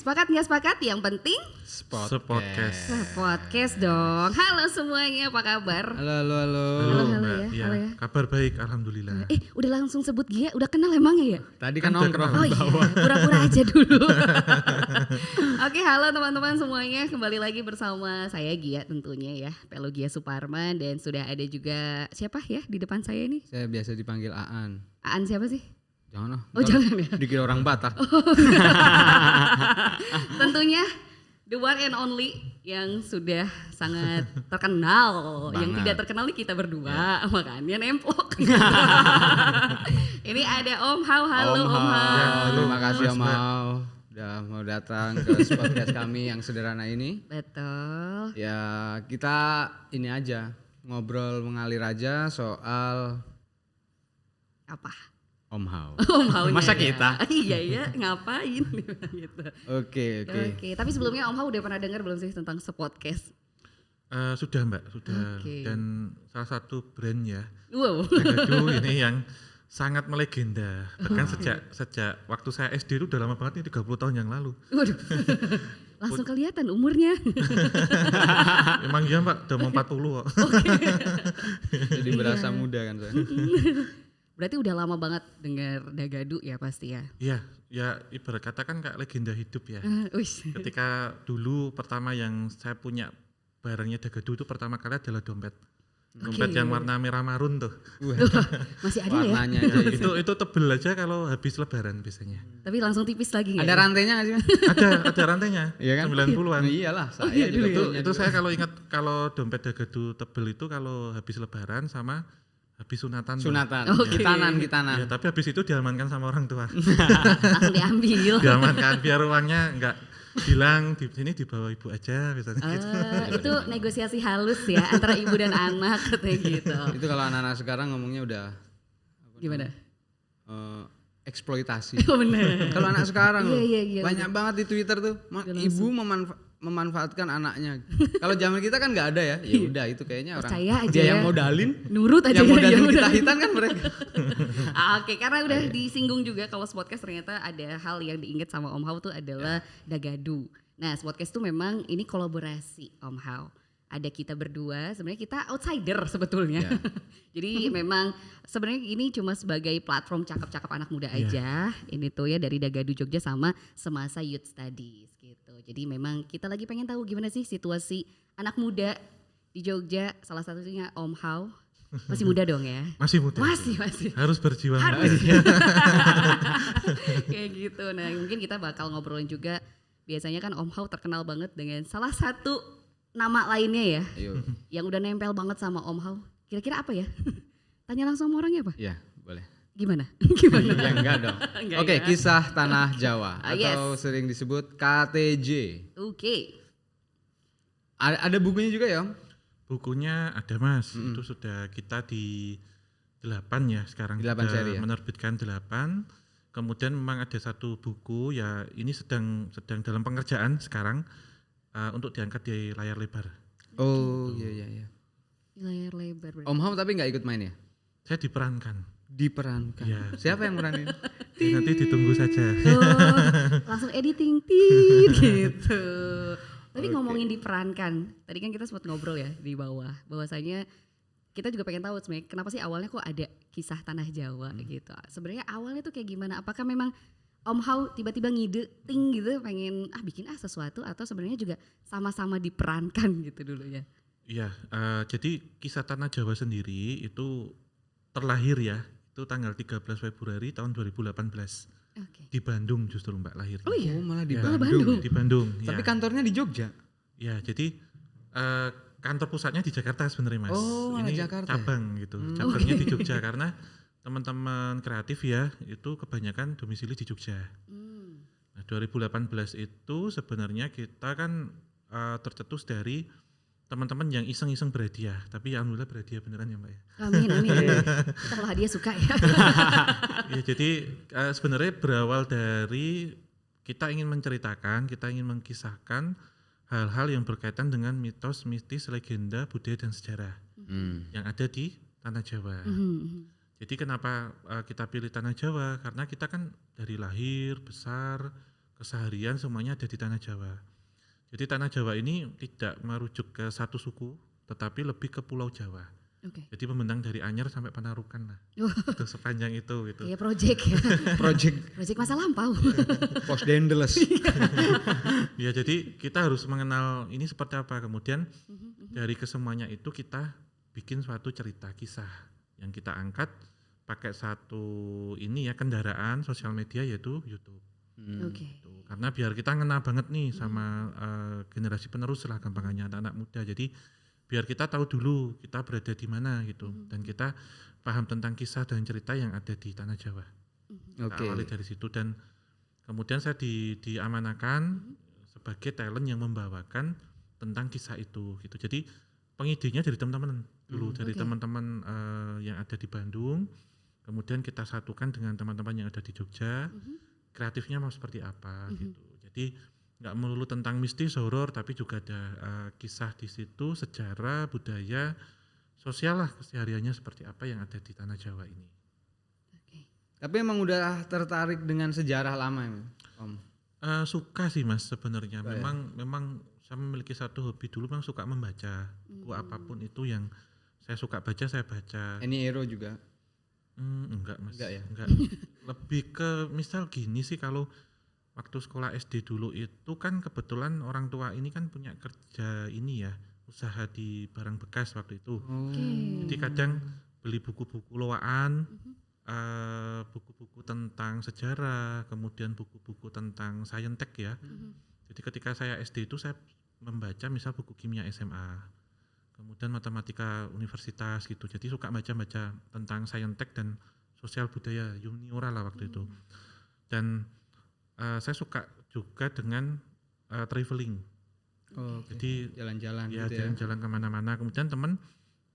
Sepakat nggak sepakat? Yang penting podcast dong. Halo semuanya, apa kabar? Halo Halo Mbak. ya, halo ya. Kabar baik, alhamdulillah. Udah langsung sebut Gia, udah kenal emangnya ya? Tadi kan Kan udah nongkrong. Oh iya, pura-pura aja dulu. Oke, halo teman-teman semuanya. Kembali lagi bersama saya Gia tentunya ya, Pelo Gia Suparman. Dan sudah ada juga siapa ya di depan saya ini? Saya biasa dipanggil Aan. Aan siapa sih? Jangan Oh jangan ya. Dikira orang Batak. Tentunya the one and only yang sudah sangat terkenal. Yang Banget. tidak terkenal nih kita berdua, makanya nemplok. Ini ada Om Hao, halo Om Hao. Ya, halo. Terima kasih Mas Om Mbak. Hao udah mau datang ke podcast kami yang sederhana ini. Betul. Ya kita ini aja ngobrol mengalir aja soal Apa? Om Hao. Om Hao. Masa kita? Iya ya, ngapain gitu. Oke. Oke, tapi sebelumnya Om Hao udah pernah dengar belum sih tentang sepodcast? Sudah Mbak, sudah. Oke. Dan salah satu brand ya, Wow. Dagadu ini yang sangat melegenda. Bahkan sejak waktu saya SD itu udah lama banget, ini 30 tahun yang lalu. Waduh. Langsung kelihatan umurnya. Emang iya Mbak, udah mau 40 kok. Jadi berasa muda kan saya. Berarti udah lama banget dengar Dagadu ya pasti ya. Iya, ya ibarat kata kan kayak legenda hidup ya. Wis. Ketika dulu pertama yang saya punya barangnya Dagadu itu pertama kali adalah dompet. Dompet yang warna merah marun tuh. Masih ada ya? Warnanya Ya, aja. itu tebel aja kalau habis lebaran biasanya. Tapi langsung tipis lagi nggak? Ada rantainya nggak sih? Mas? Ada rantainya. Iya kan? 90-an. Iyalah, saya iya juga dulu ya? punya Itu juga. saya kalau ingat, kalau dompet Dagadu tebel itu kalau habis lebaran sama habis sunatan. tuh. Sunatan. Oke. Gitanan. Ya, tapi habis itu diamankan sama orang tua. Langsung diambil. Diamankan biar uangnya enggak hilang, di sini dibawa ibu aja misalnya gitu. Itu negosiasi halus ya antara ibu dan anak katanya gitu. Itu kalau anak-anak sekarang ngomongnya udah Gimana? eksploitasi. Oh bener. Kalau anak sekarang loh, Iya, banyak banget di Twitter tuh ibu memanfaatkan anaknya. Kalau zaman kita kan nggak ada ya. Ya udah itu kayaknya orang Percaya aja dia ya. yang modalin, Nurut aja yang ya, modalin ya kita udah. hitan kan mereka. Oke, karena udah disinggung juga kalau podcast ternyata ada hal yang diingat sama Om Hao tuh adalah Dagadu. Nah, podcast tuh memang ini kolaborasi Om Hao. Ada kita berdua, sebenarnya kita outsider sebetulnya. Ya. Jadi memang sebenarnya ini cuma sebagai platform cakep-cakep anak muda aja. Ini tuh ya dari Dagadu Jogja sama Semasa Youth Studies gitu. Jadi memang kita lagi pengen tahu gimana sih situasi anak muda di Jogja. Salah satunya Om Hao. Masih muda dong ya? Masih muda. Masih. Harus berjiwa muda. Kayak gitu. Nah mungkin kita bakal ngobrolin juga. Biasanya kan Om Hao terkenal banget dengan salah satu nama lainnya ya. Ayo. Yang udah nempel banget sama Om Hao. Kira-kira apa ya? Tanya langsung sama orangnya apa? Ya, boleh. Gimana? Gimana? Ya enggak dong. Enggak Oke, ya? kisah tanah Jawa Yes. atau sering disebut KTJ. Oke. Ada bukunya juga ya, Om? Bukunya ada Mas, itu sudah kita di 8 ya sekarang. 8 sudah seri ya? menerbitkan 8. Kemudian memang ada satu buku ya, ini sedang dalam pengerjaan sekarang untuk diangkat di layar lebar. Oh, iya. Layar lebar berarti. Om Hao tapi nggak ikut main ya? Saya diperankan. Diperankan. Iya. Siapa yang meranin? Ya, nanti ditunggu saja. Oh, langsung editing gitu. Tapi ngomongin diperankan, tadi kan kita sempat ngobrol ya di bawah, bahwasanya kita juga pengen tahu sebenarnya kenapa sih awalnya kok ada kisah tanah Jawa gitu. Sebenarnya awalnya tuh kayak gimana? Apakah memang Om Hao tiba-tiba ngide ting gitu pengen bikin sesuatu atau sebenarnya juga sama-sama diperankan gitu dulu ya? Iya, jadi kisah tanah Jawa sendiri itu terlahir ya, itu tanggal 13 Februari tahun 2018 Oke. di Bandung justru Mbak lahirnya. Oh iya. Oh, malah di Ya, Bandung. Di Bandung. Tapi ya. kantornya di Jogja. Ya, jadi kantor pusatnya di Jakarta sebenarnya Mas. Oh, malah ini Jakarta ya? cabang gitu. Cabangnya di Jogja karena teman-teman kreatif ya itu kebanyakan domisili di Jogja. Nah, 2018 itu sebenarnya kita kan tercetus dari teman-teman yang iseng-iseng berhadiah, tapi ya alhamdulillah berhadiah beneran ya Mbak ya. Amin. Kita kalau hadiah suka ya. Ya jadi sebenarnya berawal dari kita ingin menceritakan, kita ingin mengkisahkan hal-hal yang berkaitan dengan mitos, mistis, legenda, budaya dan sejarah yang ada di tanah Jawa. Jadi kenapa kita pilih tanah Jawa? Karena kita kan dari lahir, besar, keseharian semuanya ada di tanah Jawa. Jadi tanah Jawa ini tidak merujuk ke satu suku, tetapi lebih ke Pulau Jawa. Oke. Jadi membentang dari Anyer sampai Panarukan lah. Wah, Itu sepanjang itu gitu. kayak project ya. Project Project masa lampau. Pos Dendeles. Ya jadi kita harus mengenal ini seperti apa. Kemudian dari kesemuanya itu kita bikin suatu cerita kisah yang kita angkat pakai satu ini ya kendaraan sosial media yaitu YouTube. Oke. Tuh, karena biar kita ngena banget nih sama generasi penerus lah gampangannya anak-anak muda. Jadi biar kita tahu dulu kita berada di mana gitu dan kita paham tentang kisah dan cerita yang ada di tanah Jawa. Kita Oke. awali dari situ dan kemudian saya diamanakan sebagai talent yang membawakan tentang kisah itu gitu. Jadi pengidenya dari teman-teman dulu dari Oke. teman-teman yang ada di Bandung. Kemudian kita satukan dengan teman-teman yang ada di Jogja. Kreatifnya mau seperti apa gitu. Jadi nggak melulu tentang mistis horor tapi juga ada kisah di situ, sejarah, budaya, sosial lah kesehariannya seperti apa yang ada di tanah Jawa ini. Oke. Tapi emang udah tertarik dengan sejarah lama ya, Om? Suka sih Mas sebenarnya. Suka ya? Memang saya memiliki satu hobi dulu, memang suka membaca buku apapun itu yang saya suka baca saya baca. Any Hero juga. Enggak Mas. Enggak ya? Enggak. Lebih ke misal gini sih, kalau waktu sekolah SD dulu itu kan kebetulan orang tua ini kan punya kerja ini ya, usaha di barang bekas waktu itu. Oke. Jadi kadang beli buku-buku loaan, buku-buku tentang sejarah, kemudian buku-buku tentang saintek ya. Jadi ketika saya SD itu saya membaca misal buku kimia SMA, kemudian matematika universitas gitu. Jadi suka baca-baca tentang saintek dan sosial budaya juniora lah waktu itu. Dan saya suka juga dengan traveling. Oh, Jadi jalan-jalan ya gitu ya. jalan-jalan kemana-mana. Kemudian teman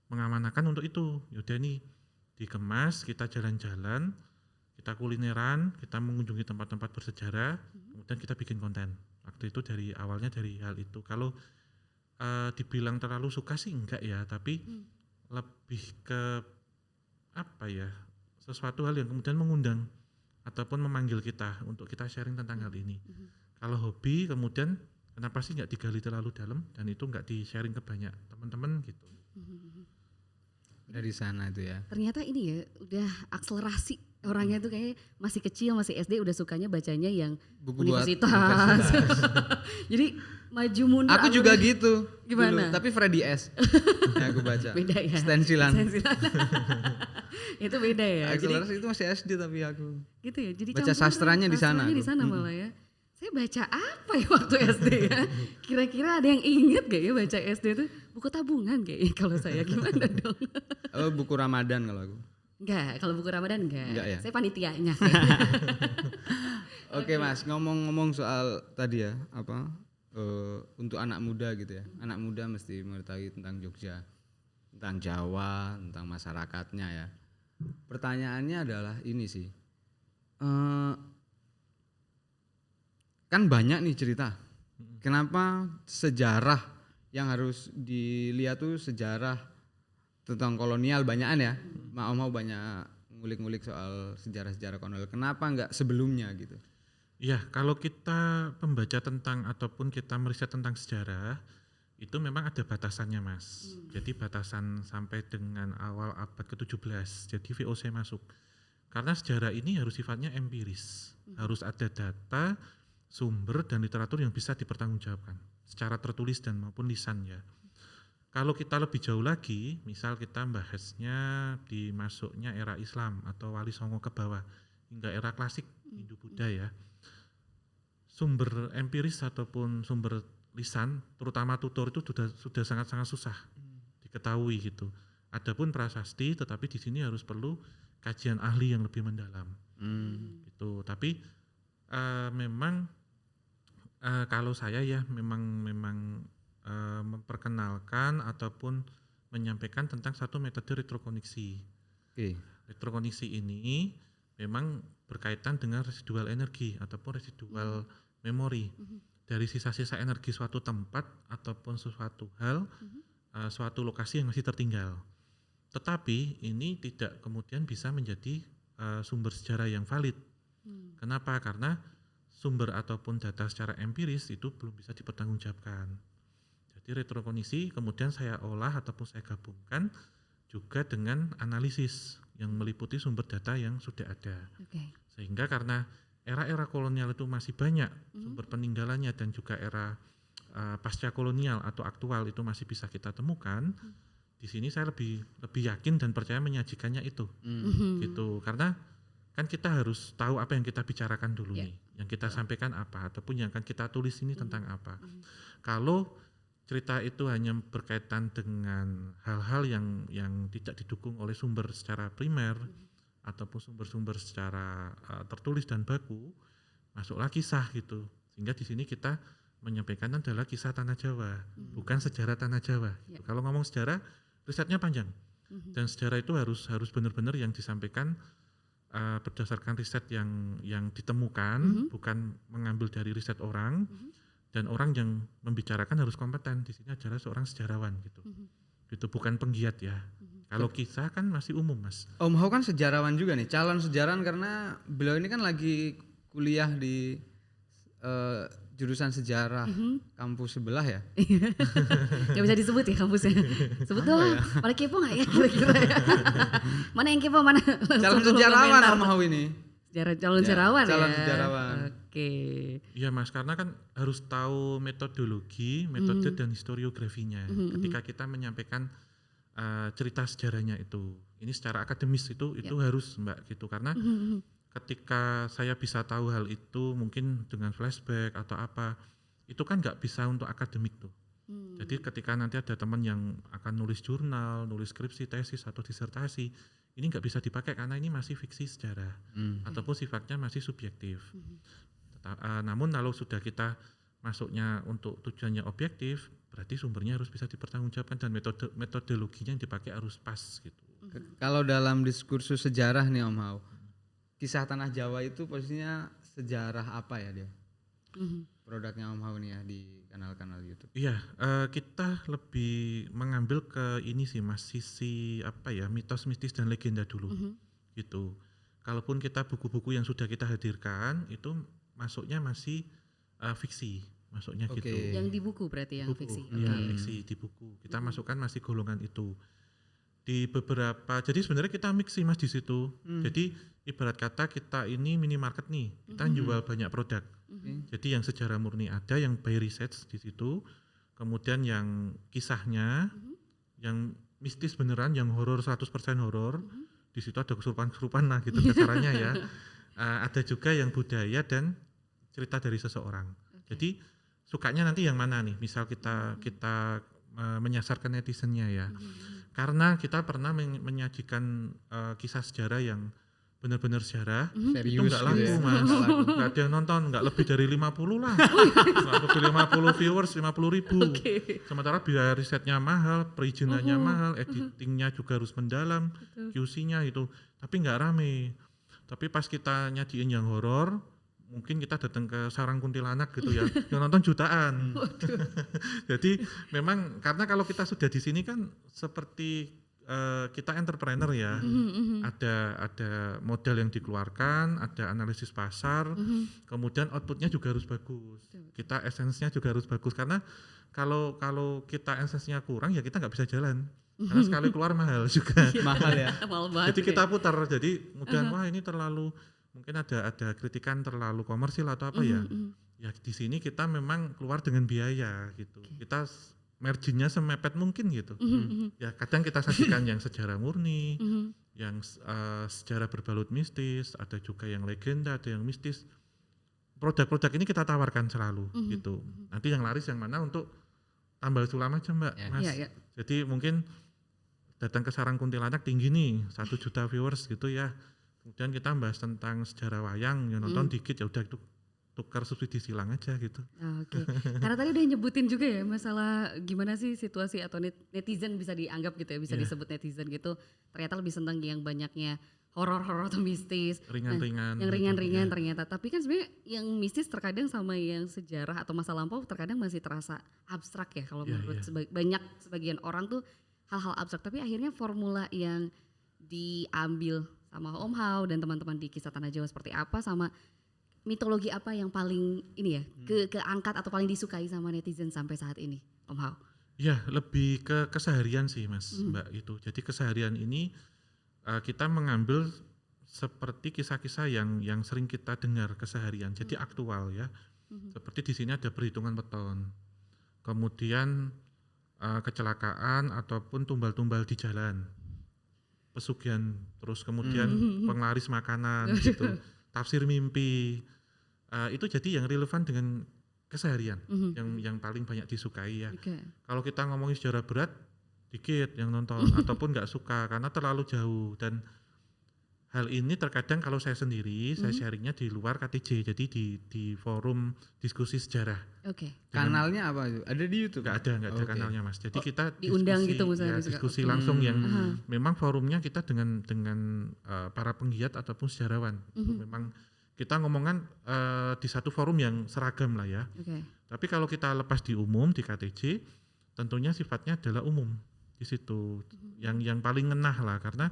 mengamanakan untuk itu. Yaudah nih dikemas, kita jalan-jalan, kita kulineran, kita mengunjungi tempat-tempat bersejarah, kemudian kita bikin konten. Waktu itu dari awalnya dari hal itu. Kalau dibilang terlalu suka sih enggak ya, tapi lebih ke apa ya, sesuatu hal yang kemudian mengundang ataupun memanggil kita untuk kita sharing tentang hal ini. Kalau hobi kemudian kenapa sih nggak digali terlalu dalam dan itu nggak di sharing ke banyak teman-teman gitu. Dari sana itu ya. Ternyata ini ya udah akselerasi orangnya tuh kayak masih kecil, masih SD udah sukanya bacanya yang Buku buat universitas. Jadi maju mundur. Aku juga alurnya. gitu. Gimana? Dulu, tapi Freddy S. Yang aku baca. Beda ya. Stensilan. Stensilan. Itu beda ya. Jadi Akselerasi itu masih SD tapi aku. gitu ya. Jadi Baca campuran sastranya di sana sastranya di aku. sana malah ya. Saya baca apa ya waktu SD ya? Kira-kira ada yang inget gak ya baca SD itu? Buku tabungan kayaknya kalau saya, gimana dong? Oh, buku Ramadan kalau aku. Enggak, kalau buku Ramadan enggak. Enggak ya? Saya panitianya. Oke Mas, ngomong-ngomong soal tadi ya, apa untuk anak muda gitu ya. Anak muda mesti mengetahui tentang Jogja, tentang Jawa, tentang masyarakatnya ya. Pertanyaannya adalah ini sih, kan banyak nih cerita. Kenapa sejarah yang harus dilihat tuh sejarah tentang kolonial banyakan ya? Mau banyak ngulik-ngulik soal sejarah-sejarah kolonial. Kenapa enggak sebelumnya gitu? Iya, kalau kita membaca tentang ataupun kita meriset tentang sejarah, itu memang ada batasannya Mas. Jadi batasan sampai dengan awal abad ke-17, jadi VOC masuk. Karena sejarah ini harus sifatnya empiris, harus ada data, sumber dan literatur yang bisa dipertanggungjawabkan secara tertulis dan maupun lisan ya. Kalau kita lebih jauh lagi, misal kita bahasnya di masuknya era Islam atau Wali Songo ke bawah hingga era klasik Hindu-Buddha ya. Sumber empiris ataupun sumber lisan, terutama tutur itu sudah sangat-sangat susah diketahui gitu. Adapun prasasti, tetapi di sini harus perlu kajian ahli yang lebih mendalam. Gitu. Tapi memang kalau saya ya memang memperkenalkan ataupun menyampaikan tentang satu metode retrokoneksi. Oke. Retrokoneksi ini memang berkaitan dengan residual energi ataupun residual memori dari sisa-sisa energi suatu tempat ataupun sesuatu hal, suatu lokasi yang masih tertinggal. Tetapi ini tidak kemudian bisa menjadi sumber sejarah yang valid. Kenapa? Karena sumber ataupun data secara empiris itu belum bisa dipertanggungjawabkan. Jadi retrokondisi kemudian saya olah ataupun saya gabungkan juga dengan analisis yang meliputi sumber data yang sudah ada. Oke. Sehingga karena era-era kolonial itu masih banyak sumber peninggalannya dan juga era pasca kolonial atau aktual itu masih bisa kita temukan. Di sini saya lebih yakin dan percaya menyajikannya itu. Gitu. Karena kan kita harus tahu apa yang kita bicarakan dulu nih, yang kita sampaikan apa ataupun yang akan kita tulis ini tentang apa. Kalau cerita itu hanya berkaitan dengan hal-hal yang tidak didukung oleh sumber secara primer ataupun sumber-sumber secara tertulis dan baku, masuklah kisah gitu. Sehingga di sini kita menyampaikan adalah kisah Tanah Jawa, bukan sejarah Tanah Jawa. Kalau ngomong sejarah, risetnya panjang. Dan sejarah itu harus benar-benar yang disampaikan berdasarkan riset yang ditemukan, bukan mengambil dari riset orang. Dan orang yang membicarakan harus kompeten. Di sini adalah seorang sejarawan gitu. Itu bukan penggiat ya. Kalau kisah kan masih umum, Mas. Om Hao kan sejarawan juga nih, calon sejarawan karena beliau ini kan lagi kuliah di jurusan sejarah kampus sebelah ya. Gak bisa disebut ya kampusnya. Sebut dong. Pada kepo nggak ya kira-kira ya? Mana yang kepo mana? Calon sejarawan Om Hao ini. Calon sejarawan ya. Calon sejarawan. Oke. Iya Mas, karena kan harus tahu metodologi, metode dan historiografinya. Ketika kita menyampaikan cerita sejarahnya itu, ini secara akademis itu harus Mbak gitu. Karena ketika saya bisa tahu hal itu mungkin dengan flashback atau apa, itu kan nggak bisa untuk akademik tuh. Jadi ketika nanti ada teman yang akan nulis jurnal, nulis skripsi, tesis atau disertasi, ini nggak bisa dipakai karena ini masih fiksi sejarah ataupun sifatnya masih subjektif. Namun kalau sudah kita masuknya untuk tujuannya objektif, berarti sumbernya harus bisa dipertanggungjawabkan dan metodologinya yang dipakai harus pas gitu. Kalau dalam diskursus sejarah nih Om Hao, kisah Tanah Jawa itu posisinya sejarah apa ya dia? Produknya Om Hao nih ya di kanal-kanal YouTube. Iya, kita lebih mengambil ke ini sih Mas, sisi apa ya, mitos, mistis dan legenda dulu gitu. Kalaupun kita buku-buku yang sudah kita hadirkan itu masuknya masih fiksi, masuknya gitu. Yang di buku berarti yang fiksi. Iya, fiksi di buku. Kita masukkan masih golongan itu. Di beberapa, jadi sebenarnya kita mix sih Mas di situ. Jadi ibarat kata kita ini minimarket nih, kita jual banyak produk. Jadi yang sejarah murni ada, yang by research di situ. Kemudian yang kisahnya, yang mistis beneran, yang horor 100% horor. Di situ ada kesurupan-kesurupan lah gitu caranya ya. Ada juga yang budaya dan cerita dari seseorang. Jadi sukanya nanti yang mana nih? Misal kita menyasar ke netizennya ya. Karena kita pernah menyajikan kisah sejarah yang benar-benar sejarah, itu nggak laku gitu ya. Mas, nggak ada yang nonton, nggak lebih dari 50 lah, nggak lebih 50 viewers, 50.000. Sementara biaya risetnya mahal, perizinannya mahal, editingnya juga harus mendalam, QC-nya itu, tapi nggak rame. Tapi pas kita nyajiin yang horor, mungkin kita datang ke sarang kuntilanak gitu ya, yang nonton jutaan. Jadi memang karena kalau kita sudah di sini kan seperti kita entrepreneur ya, ada modal yang dikeluarkan, ada analisis pasar, kemudian outputnya juga harus bagus. Kita esensinya juga harus bagus karena kalau kita esensinya kurang ya kita nggak bisa jalan. Karena sekali keluar mahal juga. Mahal ya. Jadi kita putar, jadi kemudian wah ini terlalu, mungkin ada kritikan terlalu komersil atau apa ya. Ya di sini kita memang keluar dengan biaya gitu. Kita marginnya semepet mungkin gitu. Ya kadang kita sajikan yang sejarah murni, yang sejarah berbalut mistis, ada juga yang legenda, ada yang mistis. Produk-produk ini kita tawarkan selalu gitu. Nanti yang laris yang mana untuk tambal sulam aja Mbak, Mas. Jadi mungkin datang ke sarang kuntilanak tinggi nih, 1 juta viewers gitu ya. Kemudian kita bahas tentang sejarah wayang, yang nonton dikit ya udah itu tukar subsidi silang aja gitu. Oke. Karena tadi udah nyebutin juga ya masalah gimana sih situasi atau netizen bisa dianggap gitu ya, bisa disebut netizen gitu. Ternyata lebih senang yang banyaknya horor-horor atau mistis. Ringan-ringan. Yang ringan-ringan ternyata. Tapi kan sebenarnya yang mistis terkadang sama yang sejarah atau masa lampau terkadang masih terasa abstrak ya kalau menurut sebagian orang tuh hal-hal abstrak. Tapi akhirnya formula yang diambil sama Om Hao dan teman-teman di Kisah Tanah Jawa seperti apa sama mitologi apa yang paling ini ya keangkat atau paling disukai sama netizen sampai saat ini, Om Hao? Ya, lebih ke keseharian sih Mas, Mbak itu. Jadi keseharian ini kita mengambil seperti kisah-kisah yang sering kita dengar keseharian. Jadi aktual ya. Seperti di sini ada perhitungan weton. Kemudian kecelakaan ataupun tumbal-tumbal di jalan. Pesugihan, terus kemudian penglaris makanan gitu. Tafsir mimpi. Itu jadi yang relevan dengan keseharian yang paling banyak disukai ya. Okay. Kalau kita ngomongin sejarah berat dikit yang nonton ataupun nggak suka karena terlalu jauh, dan hal ini terkadang kalau saya sendiri saya sharingnya di luar KTJ, jadi di forum diskusi sejarah. Oke. Kanalnya apa itu? Ada di YouTube? Nggak ada Oke. kanalnya Mas. Jadi kita diundang diskusi, gitu misalnya ya, juga. diskusi Oke. langsung yang memang forumnya kita dengan para penggiat ataupun sejarawan. Memang kita ngomongan di satu forum yang seragam lah ya. Oke. Tapi kalau kita lepas di umum di KTJ, tentunya sifatnya adalah umum di situ. Yang paling ngenah lah, karena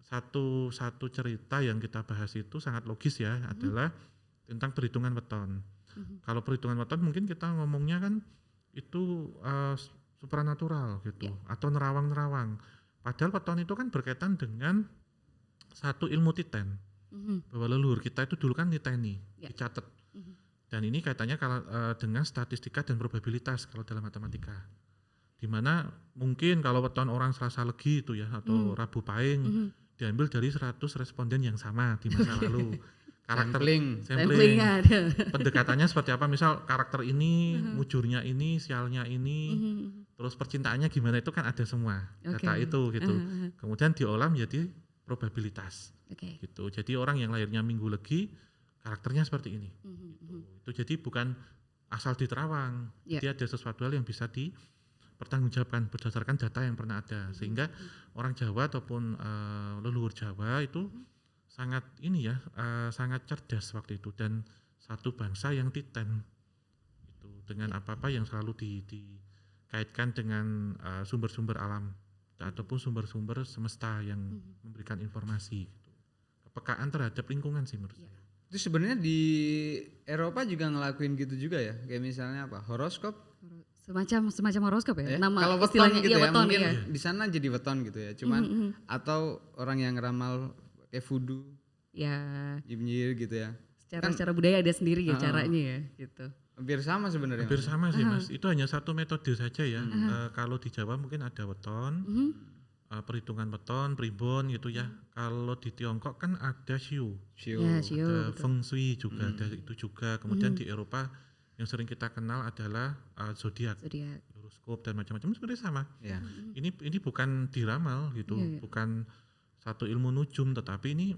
satu cerita yang kita bahas itu sangat logis ya, adalah tentang perhitungan weton. Kalau perhitungan weton mungkin kita ngomongnya kan itu supranatural gitu, atau nerawang-nerawang. Padahal weton itu kan berkaitan dengan satu ilmu titen. Bahwa leluhur kita itu dulu kan niteni, dicatat. Dan ini kaitannya kalau dengan statistika dan probabilitas kalau dalam matematika. Dimana mungkin kalau weton orang Selasa Legi itu ya, atau Rabu Pahing, diambil dari 100 responden yang sama di masa lalu. Karakter Sampling ada. pendekatannya seperti apa, misal karakter ini, mujurnya ini, sialnya ini, terus percintaannya gimana, itu kan ada semua data itu gitu. Kemudian diolah menjadi probabilitas. Gitu. Jadi orang yang lahirnya Minggu Legi karakternya seperti ini. Itu jadi bukan asal diterawang. Jadi ada sesuatu hal yang bisa dipertanggungjawabkan berdasarkan data yang pernah ada, sehingga orang Jawa ataupun leluhur Jawa itu sangat ini ya, sangat cerdas waktu itu, dan satu bangsa yang titen itu, dengan apa-apa yang selalu dikaitkan dengan sumber-sumber alam ataupun sumber-sumber semesta yang memberikan informasi gitu. Kepekaan terhadap lingkungan sih menurut saya. Itu sebenarnya di Eropa juga ngelakuin gitu juga ya, kayak misalnya apa, horoskop. Semacam horoskop ya? Nama Kalau weton istilahnya gitu ya, weton, mungkin ya. di sana jadi weton gitu ya. Cuman atau orang yang ramal kayak voodoo, Ya, nyinyir gitu ya. secara budaya ada sendiri ya caranya ya, gitu. Hampir sama sebenarnya. Hampir sama sih Mas. Itu hanya satu metode saja ya. Kalau di Jawa mungkin ada weton, perhitungan weton, primbon gitu ya. Kalau di Tiongkok kan ada Xiu, Ya, Shio, ada betul. Feng Shui juga, ada itu juga. Kemudian di Eropa yang sering kita kenal adalah zodiak, Zodiak. horoskop dan macam-macam, sebenarnya sama. Ya. Ini bukan diramal gitu, bukan satu ilmu nujum, tetapi ini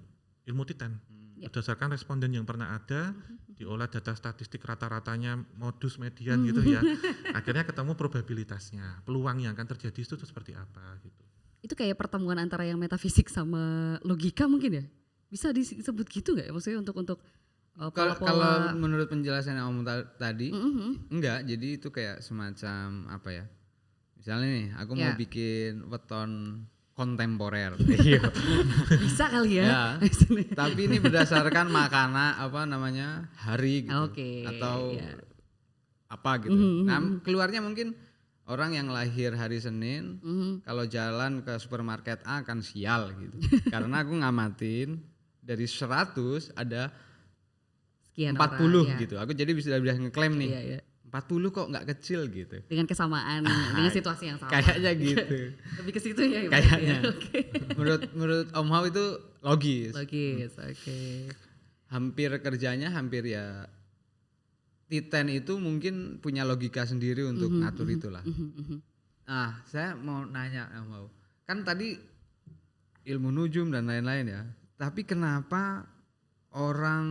ilmu titen. Berdasarkan responden yang pernah ada, diolah data statistik rata-ratanya, modus median gitu ya. Akhirnya ketemu probabilitasnya, peluang yang akan terjadi itu seperti apa gitu. Itu kayak pertemuan antara yang metafisik sama logika mungkin ya? Bisa disebut gitu nggak ya? Maksudnya untuk Kalau menurut penjelasan Om tadi, enggak. Jadi itu kayak semacam apa ya? Misalnya nih, aku mau bikin weton kontemporer. bisa kali ya? Tapi ini berdasarkan makanan apa namanya hari gitu, atau apa gitu. Nah keluarnya mungkin orang yang lahir hari Senin, kalau jalan ke supermarket A akan sial gitu. Karena aku ngamatin dari 100 ada Sekian 40 orang, gitu. Aku jadi bisa ngeklaim nih. Iya. 40 kok nggak kecil gitu. Dengan kesamaan, dengan situasi yang sama. Kayaknya gitu. Lebih ke situ ya. Kayaknya. Ya. Okay. Menurut Om Hao itu logis. Logis, oke. Hampir kerjanya hampir ya, titen itu mungkin punya logika sendiri untuk ngatur itulah. Nah, saya mau nanya Om Hao. Kan tadi ilmu nujum dan lain-lain ya. Tapi kenapa orang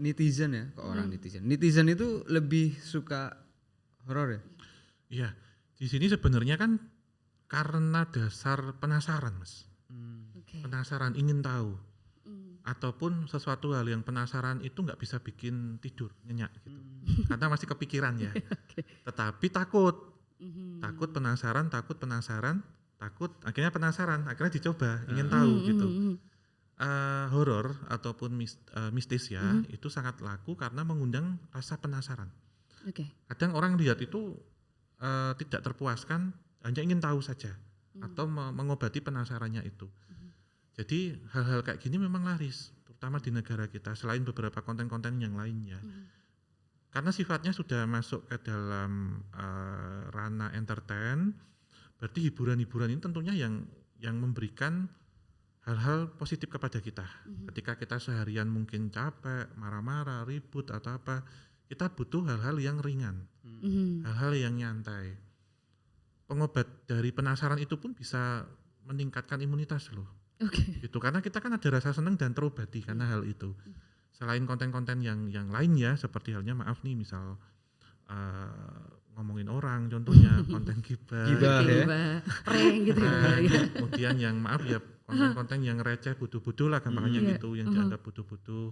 netizen ya, kok orang netizen itu lebih suka horor ya? Iya, di sini sebenarnya kan karena dasar penasaran Mas. Penasaran, ingin tahu. Ataupun sesuatu hal yang penasaran itu nggak bisa bikin tidur, nyenyak gitu. Karena masih kepikiran ya. Tetapi takut penasaran, akhirnya penasaran, akhirnya dicoba, ingin tahu gitu. horor ataupun mistis ya, itu sangat laku karena mengundang rasa penasaran. Oke. Kadang orang lihat itu tidak terpuaskan, hanya ingin tahu saja atau mengobati penasarannya itu. Jadi hal-hal kayak gini memang laris, terutama di negara kita selain beberapa konten-konten yang lainnya. Karena sifatnya sudah masuk ke dalam ranah entertain, berarti hiburan-hiburan ini tentunya yang memberikan hal-hal positif kepada kita. Ketika kita seharian mungkin capek, marah-marah, ribut atau apa, kita butuh hal-hal yang ringan, hal-hal yang nyantai. Pengobat dari penasaran itu pun bisa meningkatkan imunitas loh. Gitu, karena kita kan ada rasa senang dan terobati karena hal itu. Selain konten-konten yang lain ya, seperti halnya maaf nih misal ngomongin orang contohnya, konten gibah ya. Prank gitu ya. Kemudian yang maaf ya konten-konten yang receh butuh-butuh lah gampangnya gitu, yang dianggap butuh-butuh.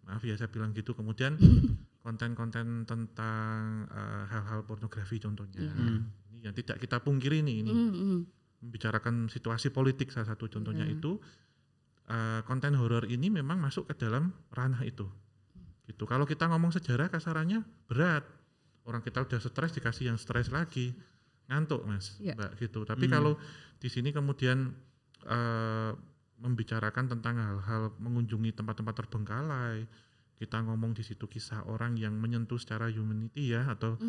Maaf ya saya bilang gitu. Kemudian konten-konten tentang hal-hal pornografi contohnya. Ini yang tidak kita pungkiri nih ini. Membicarakan situasi politik salah satu contohnya itu konten horor ini memang masuk ke dalam ranah itu. Gitu. Kalau kita ngomong sejarah kasarannya berat. Orang kita udah stres dikasih yang stres lagi. Ngantuk Mas, Mbak gitu. Tapi kalau di sini kemudian membicarakan tentang hal-hal mengunjungi tempat-tempat terbengkalai, kita ngomong di situ kisah orang yang menyentuh secara humanity ya, atau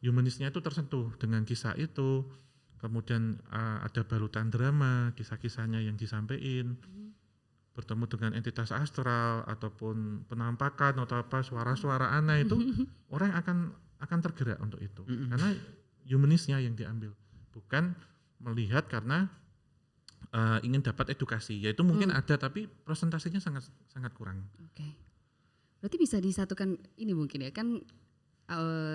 humanisnya itu tersentuh dengan kisah itu. Kemudian ada balutan drama, kisah-kisahnya yang disampaikan, bertemu dengan entitas astral ataupun penampakan atau apa suara-suara aneh itu, orang akan tergerak untuk itu, karena humanisnya yang diambil, bukan melihat karena ingin dapat edukasi, yaitu mungkin ada tapi presentasinya sangat kurang. Oke. Berarti bisa disatukan ini mungkin ya kan,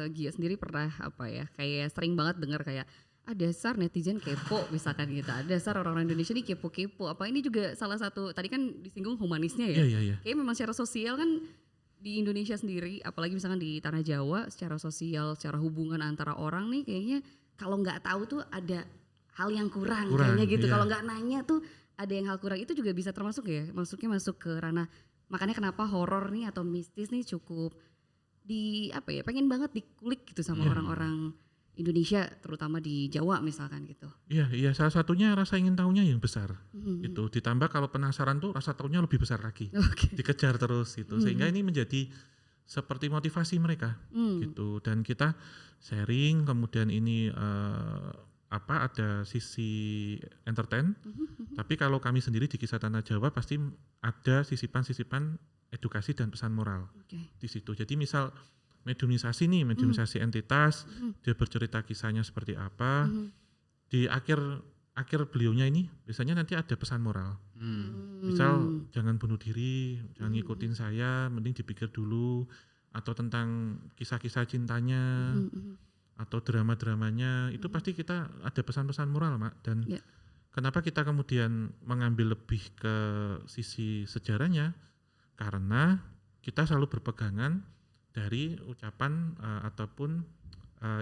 Gia sendiri pernah apa ya kayak sering banget dengar kayak dasar netizen kepo misalkan gitu, dasar orang-orang Indonesia ini kepo-kepo, apa ini juga salah satu tadi kan disinggung humanisnya ya. Iya. Kayaknya memang secara sosial kan di Indonesia sendiri, apalagi misalkan di tanah Jawa, secara sosial, secara hubungan antara orang nih kayaknya kalau nggak tahu tuh ada hal yang kurang kayaknya gitu. Kalau nggak nanya tuh ada yang hal kurang, itu juga bisa termasuk ya, maksudnya masuk ke ranah, makanya kenapa horor nih atau mistis nih cukup di apa ya, pengen banget dikulik gitu sama orang-orang Indonesia, terutama di Jawa misalkan gitu. Iya, salah satunya rasa ingin tahunya yang besar, gitu. Ditambah kalau penasaran tuh rasa tahunya lebih besar lagi, dikejar terus gitu, sehingga ini menjadi seperti motivasi mereka, gitu. Dan kita sharing, kemudian ini ada sisi entertain, tapi kalau kami sendiri di Kisah Tanah Jawa pasti ada sisipan-sisipan edukasi dan pesan moral di situ. Jadi misal mediumisasi entitas, dia bercerita kisahnya seperti apa, di akhir beliaunya ini biasanya nanti ada pesan moral. Misal jangan bunuh diri, jangan ngikutin saya, mending dipikir dulu, atau tentang kisah-kisah cintanya, atau drama-dramanya, itu pasti kita ada pesan-pesan moral, Mak. Dan kenapa kita kemudian mengambil lebih ke sisi sejarahnya, karena kita selalu berpegangan dari ucapan ataupun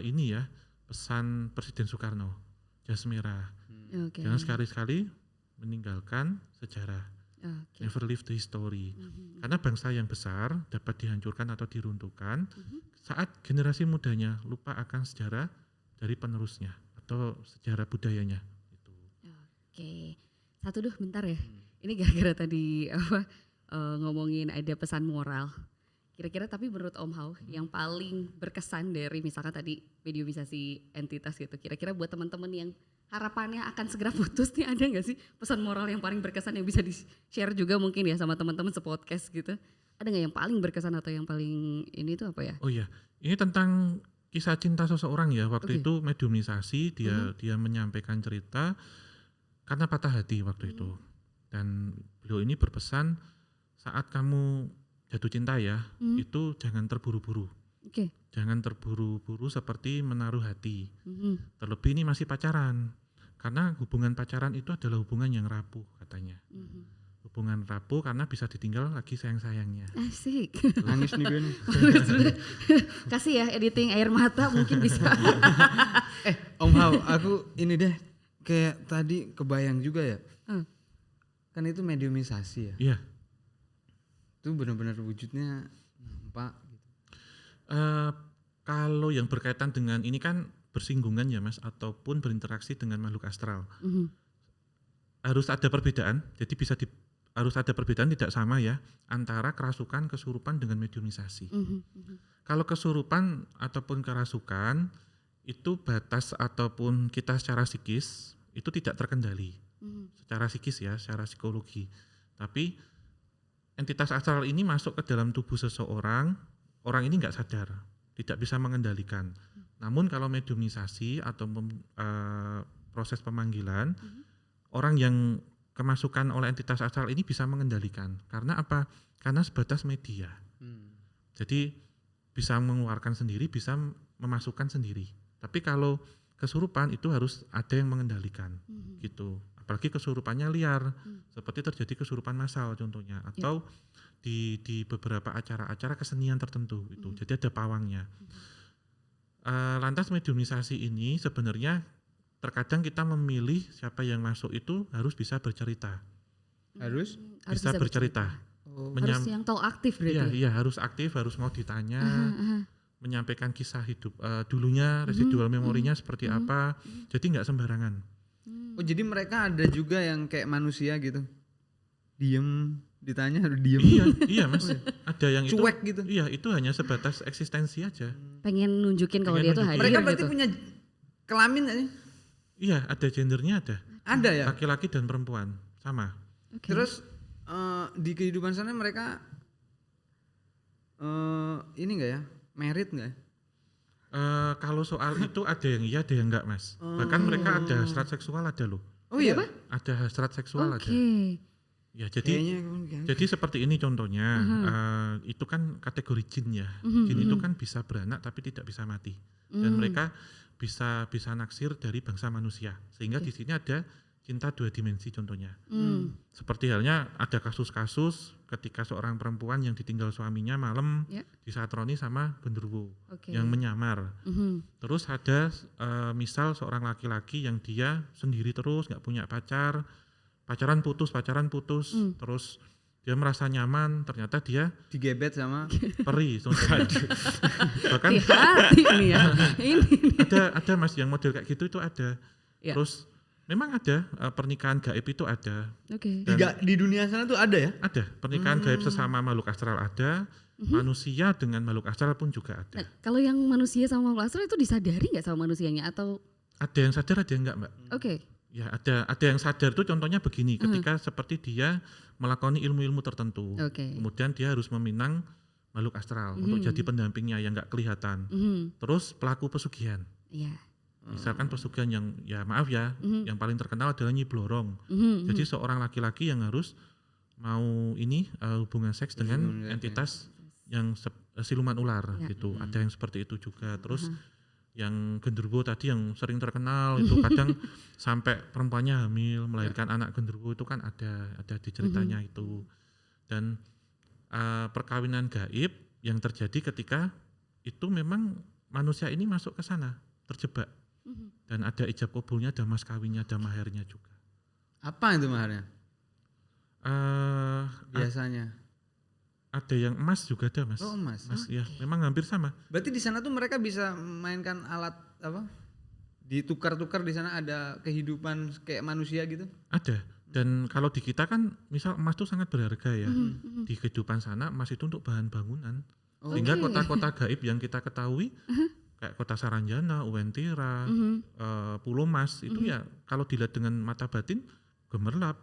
ini ya, pesan Presiden Soekarno, jas merah. Jangan sekali-sekali meninggalkan sejarah. Never leave the history. Karena bangsa yang besar dapat dihancurkan atau diruntuhkan saat generasi mudanya lupa akan sejarah dari penerusnya atau sejarah budayanya. Oke, satu bentar ya. Ini gara-gara tadi ngomongin ada pesan moral. Kira-kira tapi menurut Om Hao yang paling berkesan dari misalkan tadi mediumisasi entitas gitu, kira-kira buat teman-teman yang harapannya akan segera putus nih, ada nggak sih pesan moral yang paling berkesan yang bisa di-share juga mungkin ya sama teman-teman sepodcast gitu? Ada nggak yang paling berkesan atau yang paling ini tuh apa ya? Oh iya, ini tentang kisah cinta seseorang ya. Waktu itu mediumisasi, dia menyampaikan cerita karena patah hati waktu itu. Dan beliau ini berpesan, saat kamu jatuh cinta ya, itu jangan terburu-buru. Jangan terburu-buru seperti menaruh hati. Terlebih ini masih pacaran. Karena hubungan pacaran itu adalah hubungan yang rapuh katanya. Hubungan rapuh karena bisa ditinggal lagi sayang-sayangnya. Asik. Nangis nih gue nih. Kasih ya editing air mata mungkin bisa. Om Hao, aku ini deh kayak tadi kebayang juga ya. kan itu mediumisasi ya. Iya. Itu benar-benar wujudnya nampak. Kalau yang berkaitan dengan ini kan bersinggungan ya Mas, ataupun berinteraksi dengan makhluk astral. Harus ada perbedaan, jadi harus ada perbedaan tidak sama ya antara kerasukan, kesurupan dengan mediumisasi. Kalau kesurupan ataupun kerasukan itu batas ataupun kita secara psikis itu tidak terkendali. Secara psikis ya, secara psikologi. Tapi entitas astral ini masuk ke dalam tubuh seseorang, orang ini nggak sadar, tidak bisa mengendalikan. Namun kalau mediumisasi atau proses pemanggilan, orang yang kemasukan oleh entitas astral ini bisa mengendalikan. Karena apa? Karena sebatas media. Jadi bisa mengeluarkan sendiri, bisa memasukkan sendiri. Tapi kalau kesurupan itu harus ada yang mengendalikan, gitu. Apalagi kesurupannya liar, seperti terjadi kesurupan massal contohnya, atau di beberapa acara-acara kesenian tertentu itu. Jadi ada pawangnya. Lantas mediumisasi ini sebenarnya terkadang kita memilih siapa yang masuk itu harus bisa bercerita. Harus Bisa bercerita. Harus yang tahu aktif berarti. Iya, harus aktif, harus mau ditanya, menyampaikan kisah hidup dulunya, residual memorinya seperti apa. Jadi nggak sembarangan. Oh, jadi mereka ada juga yang kayak manusia gitu. Diem, ditanya harus diem. Iya Mas. Ada yang cuek itu, gitu. Iya, itu hanya sebatas eksistensi aja. Pengen nunjukin kalau dia tuh hadir Mereka berarti gitu. punya kelamin nggak sih? Iya, ada gendernya ada. Ada ya? Laki-laki dan perempuan, sama. Terus di kehidupan sana mereka ini enggak ya? Merit enggak? Kalau soal itu ada yang iya, ada yang enggak Mas. Bahkan mereka ada hasrat seksual ada loh. Oh iya? Ada hasrat seksual ada. Ya jadi seperti ini contohnya. Itu kan kategori jin ya. Jin itu kan bisa beranak tapi tidak bisa mati. Dan mereka bisa naksir dari bangsa manusia. Sehingga di sini ada cinta 2 dimensi contohnya. Seperti halnya ada kasus-kasus ketika seorang perempuan yang ditinggal suaminya malam disatroni sama genderuwo yang menyamar. Terus ada misal seorang laki-laki yang dia sendiri terus nggak punya pacaran putus, terus dia merasa nyaman, ternyata dia digebet sama peri. Bahkan hati nih ya. ada Mas yang model kayak gitu itu ada. Terus memang ada pernikahan gaib itu ada. Di dunia sana tuh ada ya? Ada pernikahan gaib sesama makhluk astral ada. Manusia dengan makhluk astral pun juga ada. Nah, kalau yang manusia sama makhluk astral itu disadari nggak sama manusianya atau? Ada yang sadar, ada yang enggak Mbak. Ya ada yang sadar tuh contohnya begini, ketika seperti dia melakoni ilmu-ilmu tertentu, kemudian dia harus meminang makhluk astral untuk jadi pendampingnya yang nggak kelihatan. Terus pelaku pesugihan, misalkan pesugihan yang ya maaf ya, yang paling terkenal adalah Nyi Blorong. Jadi seorang laki-laki yang harus mau hubungan seks dengan entitas yang siluman ular gitu. Ada yang seperti itu juga. Terus yang genderuwo tadi yang sering terkenal itu kadang sampai perempuannya hamil melahirkan anak genderuwo itu kan ada di ceritanya itu. Dan perkawinan gaib yang terjadi ketika itu memang manusia ini masuk ke sana terjebak dan ada ijab kabulnya, ada mas kawinnya, ada maharnya juga. Apa itu maharnya? Biasanya ada yang emas juga ada Mas. Oh emas. Ya memang hampir sama. Berarti di sana tuh mereka bisa mainkan alat apa? Ditukar-tukar di sana ada kehidupan kayak manusia gitu? Ada. Dan kalau di kita kan misal emas itu sangat berharga ya. Di kehidupan sana emas itu untuk bahan bangunan. Sehingga kota-kota gaib yang kita ketahui kayak kota Saranjana, Uwentira, Pulau Mas itu ya kalau dilihat dengan mata batin gemerlap,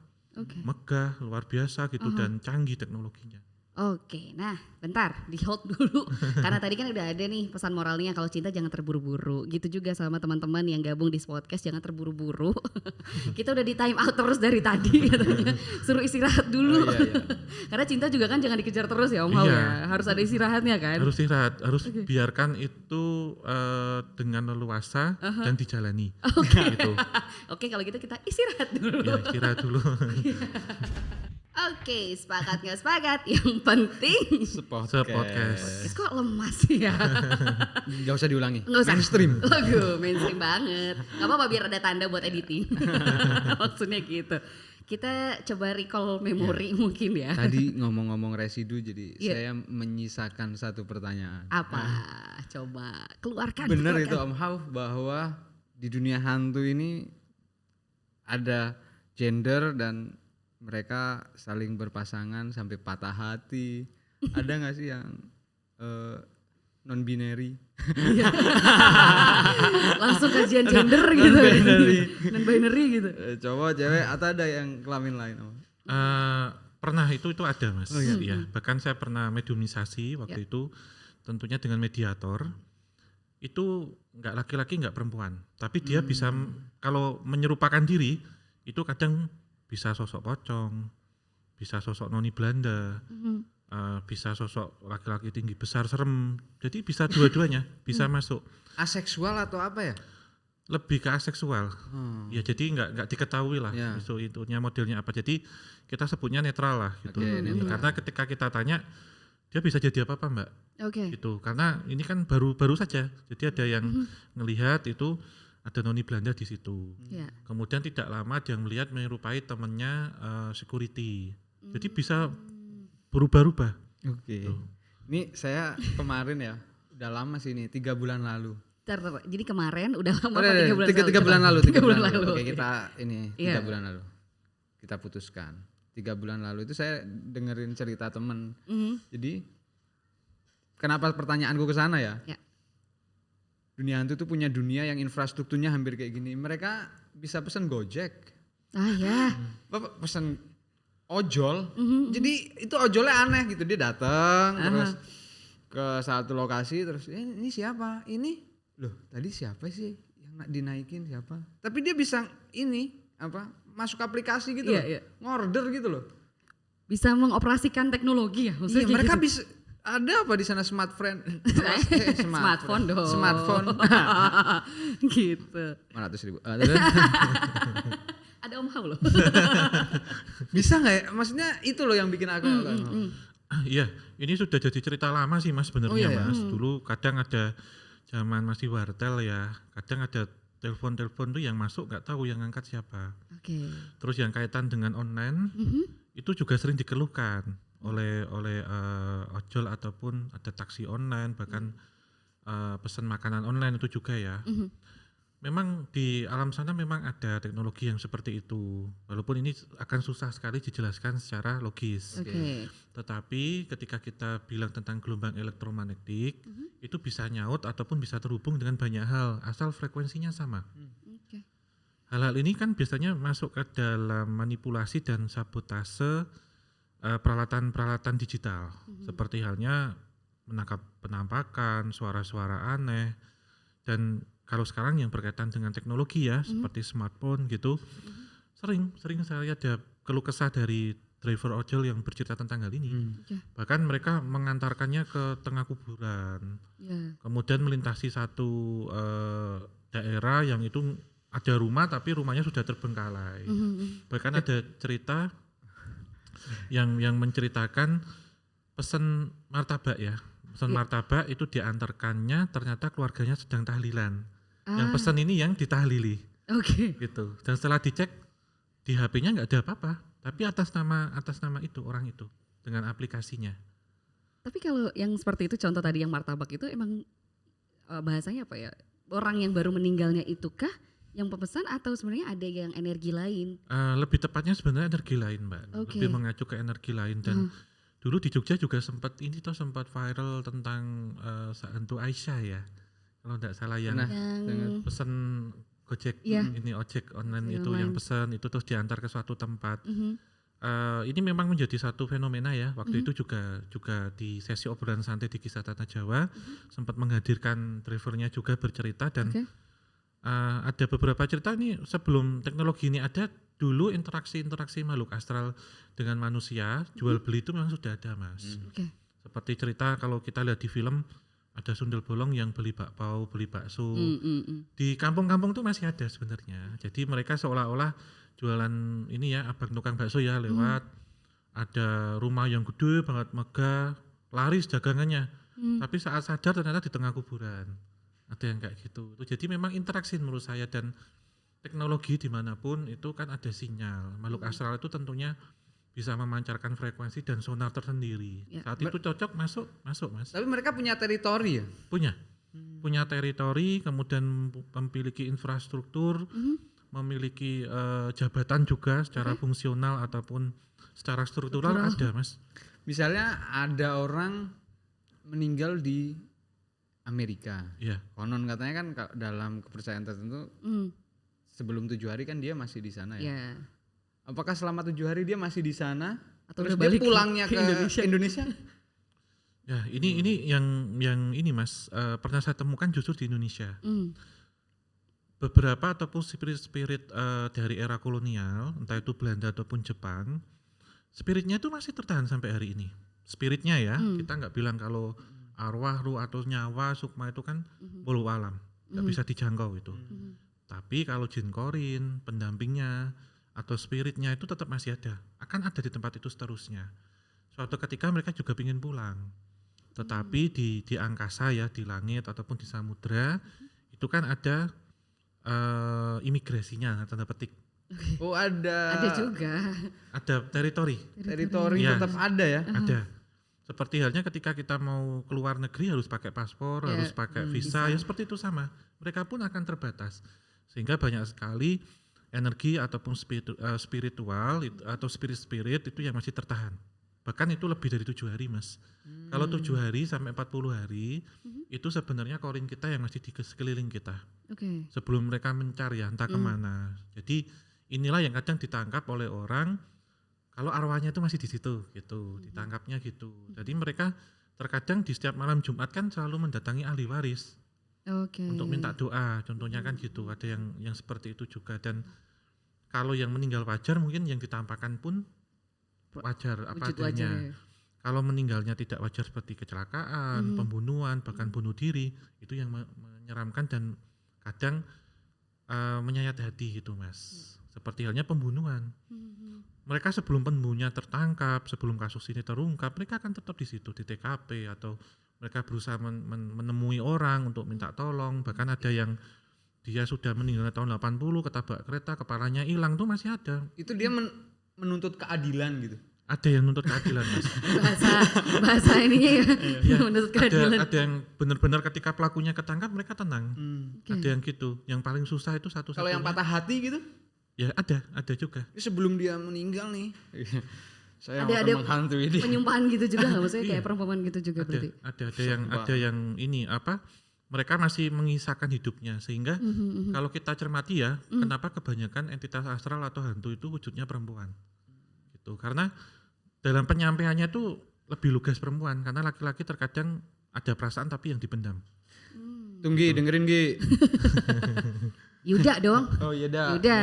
megah, luar biasa gitu dan canggih teknologinya. Oke, nah bentar di hold dulu karena tadi kan udah ada nih pesan moralnya kalau cinta jangan terburu-buru. Gitu juga sama teman-teman yang gabung di podcast jangan terburu-buru. Kita udah di time out terus dari tadi katanya. Suruh istirahat dulu. Karena cinta juga kan jangan dikejar terus ya Om Hao ya. Harus ada istirahatnya kan. Harus istirahat, harus biarkan itu dengan leluasa dan dijalani. Gitu. Oke, kalau gitu kita istirahat dulu. Ya, istirahat dulu. Oke, sepakat nggak sepakat? Yang penting Sepodcast. kok lemas ya? Gak usah diulangi. Nggak usah. Mainstream Mainstream banget. Gak apa-apa biar ada tanda buat editing. Maksudnya gitu. Kita coba recall memori mungkin ya. Tadi ngomong-ngomong residu jadi Iya. saya menyisakan satu pertanyaan. Apa? Coba keluarkan. Benar itu keluarkan. Om Hauf bahwa di dunia hantu ini ada gender dan mereka saling berpasangan sampai patah hati. Ada nggak sih yang non binary? Langsung kajian gender gitu. Non-binary. Non-binary gitu. Cowok, cewek atau ada yang kelamin lain Om? Pernah itu ada Mas. Oh, iya. Ya, bahkan saya pernah mediumisasi waktu itu tentunya dengan mediator. Itu nggak laki-laki nggak perempuan, tapi dia bisa kalau menyerupakan diri itu kadang bisa sosok pocong, bisa sosok noni Belanda, bisa sosok laki-laki tinggi besar serem. Jadi bisa dua-duanya bisa masuk. Aseksual atau apa ya? Lebih ke aseksual. Ya jadi nggak diketahui lah Ya. itunya modelnya apa. Jadi kita sebutnya netral lah gitu. Oke, netral. Karena ketika kita tanya dia bisa jadi apa Mbak? Oke. Gitu. Karena ini kan baru saja. Jadi ada yang ngelihat itu ada noni Belanda di situ. Ya. Kemudian tidak lama dia melihat menyerupai temannya security. Jadi bisa berubah-ubah. Oke. Ini saya kemarin ya, udah lama sih ini 3 bulan lalu. Bentar, jadi kemarin udah lama Oh, apa 3 bulan lalu? tiga bulan lalu. 3 bulan lalu. Oke, oke. kita ini 3 Iya. bulan lalu. Kita putuskan. 3 bulan lalu itu saya dengerin cerita temen. Jadi kenapa pertanyaanku ke sana ya? Ya. Dunia hantu itu punya dunia yang infrastrukturnya hampir kayak gini. Mereka bisa pesen Gojek. Ah ya. Bapak pesen ojol. Jadi itu ojolnya aneh gitu. Dia datang terus ke satu lokasi terus ini siapa? Ini loh tadi siapa sih yang dinaikin siapa? Tapi dia bisa ini apa masuk aplikasi gitu Iya, loh. iya. Ngorder gitu loh. Bisa mengoperasikan teknologi ya Iya, maksudnya kayak mereka gitu. bisa ada apa di sana smartphone? Smartphone dong. Smartphone. Gitu. 500.000. Ada Om Hao loh. Bisa nggak ya? Maksudnya itu loh yang bikin aku. Iya, ini sudah jadi cerita lama sih Mas sebenarnya Oh, iya, ya? Mas. Dulu kadang ada zaman masih wartel ya, kadang ada telepon-telepon tuh yang masuk nggak tahu yang ngangkat siapa. Oke. Terus yang kaitan dengan online itu juga sering dikeluhkan oleh ojol ataupun ada taksi online bahkan pesan makanan online itu juga ya. Memang di alam sana memang ada teknologi yang seperti itu. Walaupun ini akan susah sekali dijelaskan secara logis. Oke. Tetapi ketika kita bilang tentang gelombang elektromagnetik itu bisa nyaut ataupun bisa terhubung dengan banyak hal asal frekuensinya sama. Oke. Hal-hal ini kan biasanya masuk ke dalam manipulasi dan sabotase peralatan-peralatan digital. Seperti halnya menangkap penampakan, suara-suara aneh, dan kalau sekarang yang berkaitan dengan teknologi ya, seperti smartphone gitu, sering saya ada keluh kesah dari driver ojol yang bercerita tentang hal ini. Bahkan mereka mengantarkannya ke tengah kuburan, Ya. kemudian melintasi satu daerah yang itu ada rumah tapi rumahnya sudah terbengkalai. Bahkan ada cerita yang menceritakan pesan martabak ya, pesan martabak itu diantarkannya ternyata keluarganya sedang tahlilan. Yang pesan ini yang ditahlili Oke. gitu. Dan setelah dicek di HP-nya nggak ada apa-apa, tapi atas nama itu orang itu dengan aplikasinya. Tapi kalau yang seperti itu contoh tadi yang martabak itu emang bahasanya apa ya? Orang yang baru meninggalnya itukah yang pemesan atau sebenarnya ada yang energi lain? Lebih tepatnya sebenarnya energi lain Mbak, Oke. lebih mengacu ke energi lain. Dan dulu di Jogja juga sempat viral tentang hantu Aisyah ya, kalau tidak salah yang Yang pesan Gojek Iya. ini ojek online Ojek itu online. yang pesan itu terus diantar ke suatu tempat. Ini memang menjadi satu fenomena ya. Waktu itu juga di sesi obrolan santai di Kisah Tanah Jawa sempat menghadirkan drivernya juga bercerita dan Oke. ada beberapa cerita nih sebelum teknologi ini ada, dulu interaksi makhluk astral dengan manusia jual beli itu memang sudah ada Mas. Oke. Seperti cerita kalau kita lihat di film ada sundel bolong yang beli bakpao, beli bakso. Di kampung-kampung tuh masih ada sebenarnya. Jadi mereka seolah-olah jualan ini ya, abang tukang bakso ya lewat. Ada rumah yang gede banget megah, laris dagangannya. Tapi saat sadar ternyata di tengah kuburan. Ada yang kayak gitu. Jadi memang interaksi menurut saya dan teknologi dimanapun itu kan ada sinyal. Makhluk astral itu tentunya bisa memancarkan frekuensi dan sonar tersendiri. Ya. Saat itu cocok masuk Mas. Tapi mereka punya teritori ya. Punya teritori, kemudian memiliki infrastruktur, memiliki jabatan juga secara fungsional ataupun secara struktural ada Mas. Misalnya ada orang meninggal di Amerika. Iya. Konon katanya kan dalam kepercayaan tertentu sebelum 7 hari kan dia masih di sana ya. Ya. Apakah selama 7 hari dia masih di sana? Atau Terus udah dia balik pulangnya ke ke Indonesia? Ya, ini yang ini Mas, pernah saya temukan justru di Indonesia. Beberapa ataupun spirit-spirit dari era kolonial, entah itu Belanda ataupun Jepang, spiritnya itu masih tertahan sampai hari ini. Spiritnya ya, kita nggak bilang kalau arwah, ruh atau nyawa, sukma itu kan bolu alam, nggak bisa dijangkau itu. Tapi kalau jin korin, pendampingnya atau spiritnya itu tetap masih ada, akan ada di tempat itu seterusnya. Suatu ketika mereka juga ingin pulang, tetapi di angkasa ya, di langit ataupun di samudra itu kan ada imigrasinya, tanda petik. Oh ada. Ada juga. Ada teritori. Teritori Ya. tetap ada ya. Ada. Seperti halnya ketika kita mau keluar negeri harus pakai paspor, Ya, harus pakai visa, ya seperti itu sama. Mereka pun akan terbatas. Sehingga banyak sekali energi ataupun spiritual atau spirit itu yang masih tertahan. Bahkan itu lebih dari 7 hari Mas. Kalau 7 hari sampai 40 hari itu sebenarnya korin kita yang masih di sekeliling kita. Oke. Sebelum mereka mencari ya entah kemana. Jadi inilah yang kadang ditangkap oleh orang kalau arwahnya itu masih di situ gitu, ditangkapnya gitu. Jadi mereka terkadang di setiap malam Jumat kan selalu mendatangi ahli waris Oke. untuk minta doa, contohnya kan gitu. Ada yang seperti itu juga. Dan kalau yang meninggal wajar mungkin yang ditampakkan pun wajar apa Wujud adanya. wajar ya. Kalau meninggalnya tidak wajar seperti kecelakaan, pembunuhan, bahkan bunuh diri, itu yang menyeramkan dan kadang menyayat hati gitu Mas. Seperti halnya pembunuhan. Mereka sebelum pembunuhnya tertangkap, sebelum kasus ini terungkap, mereka akan tetap di situ di TKP atau mereka berusaha menemui orang untuk minta tolong. Bahkan ada yang dia sudah meninggal tahun 80, ketabrak kereta, kepalanya hilang tuh masih ada. Itu dia menuntut keadilan gitu. Ada yang nuntut keadilan Mas. bahasa ininya ya. Ya, Menurut keadilan. ada yang benar-benar ketika pelakunya ketangkap mereka tenang. Oke. Ada yang gitu. Yang paling susah itu satu-satunya. Kalau yang patah hati gitu, Ya ada juga. ini sebelum dia meninggal nih. Saya Ada- akan ada menghantui dia. Penyumpahan gitu juga nggak maksudnya Iya. kayak perumpamaan gitu juga berarti. Ada yang ini apa? Mereka masih mengisahkan hidupnya sehingga kalau kita cermati ya, kenapa kebanyakan entitas astral atau hantu itu wujudnya perempuan. Gitu. Karena dalam penyampaiannya itu lebih lugas perempuan karena laki-laki terkadang ada perasaan tapi yang dipendam. Tunggi, dengerin Gi. Yuda dong. Oh iya dah. Yuda.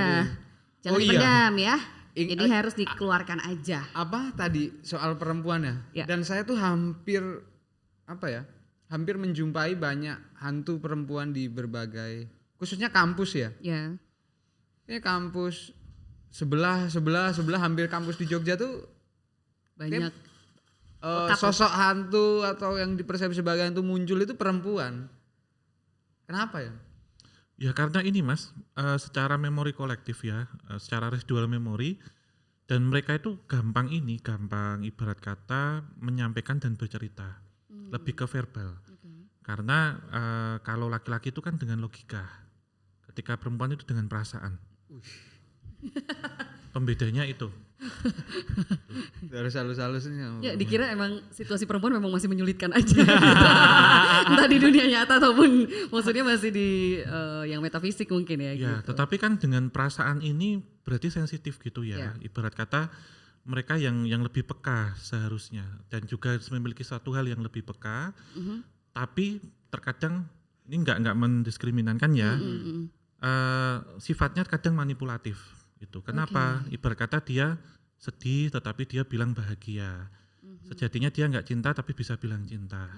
Jangan Oh, iya. dipendam ya. Ing- Jadi harus dikeluarkan aja. Apa tadi soal perempuan ya? Ya. Dan saya tuh hampir hampir menjumpai banyak hantu perempuan di berbagai, khususnya kampus ya. Ya. Ini kampus sebelah hampir kampus di Jogja tuh Banyak. sosok hantu atau yang dipersepsi sebagai hantu muncul itu perempuan. Kenapa ya? Ya karena ini Mas, secara memori kolektif ya, secara residual memori dan mereka itu gampang ibarat kata menyampaikan dan bercerita, lebih ke verbal. Karena kalau laki-laki itu kan dengan logika, ketika perempuan itu dengan perasaan. Pembedanya itu. Harus halus-halus nih. Ya dikira emang situasi perempuan memang masih menyulitkan aja. Entah di dunia nyata ataupun maksudnya masih di yang metafisik mungkin ya. Ya, gitu. tetapi kan dengan perasaan ini berarti sensitif gitu ya. Ya. Ibarat kata mereka yang lebih peka seharusnya dan juga memiliki satu hal yang lebih peka. Tapi terkadang ini enggak mendiskriminankan ya. Sifatnya kadang manipulatif gitu. Kenapa? Ibarat kata dia sedih tetapi dia bilang bahagia. Sejatinya dia enggak cinta tapi bisa bilang cinta.